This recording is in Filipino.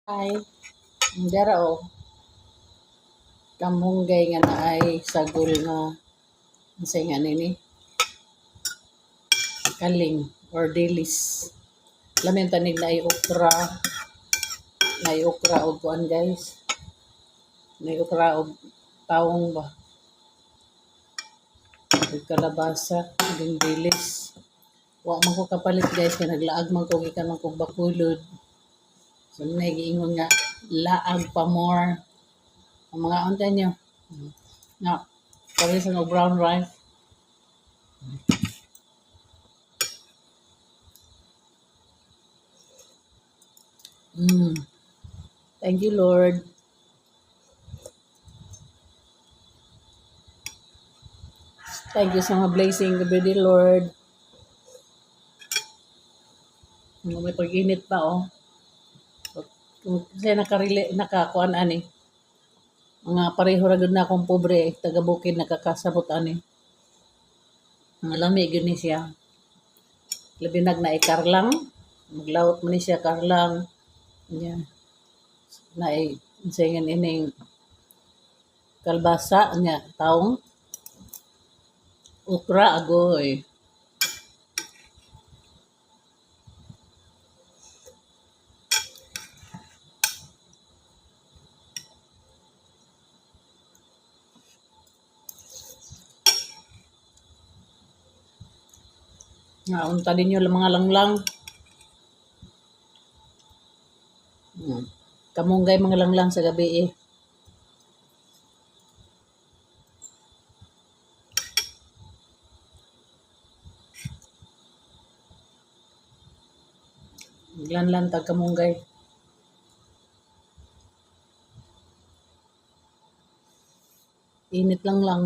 Ay, dara o, kamunggay nga na ay sagol nga unsay nga nini kaling or dilis. Lamin tanig na ay okra og kuan guys. Na okra og tawong ba. Ug kalabasa, ug dilis. Wa man ko kapalit guys kay naglaag man ko gikan man kog bakulod. So giingon nga laag pa more. Ang mga unta nyo. Na, kami sa brown rice. Thank you, Lord. Thank you sa mga blessing gabi di Lord. May pag-init pa oh. Kung kasi nakakuan ani. Mga pareho ra gud na akong pobre, taga bukid nakakasabot ani. Ang lami gyud ni siya. Labi na ikarlang, maglawot man ni siya karlang. Nya. Na singan ining kalbasa nya taong okra agoy. Nga unta ninyo mga langlang. Kamunggay mga langlang sa gabi eh. Lanlan tag kamunggay. Init lang lang.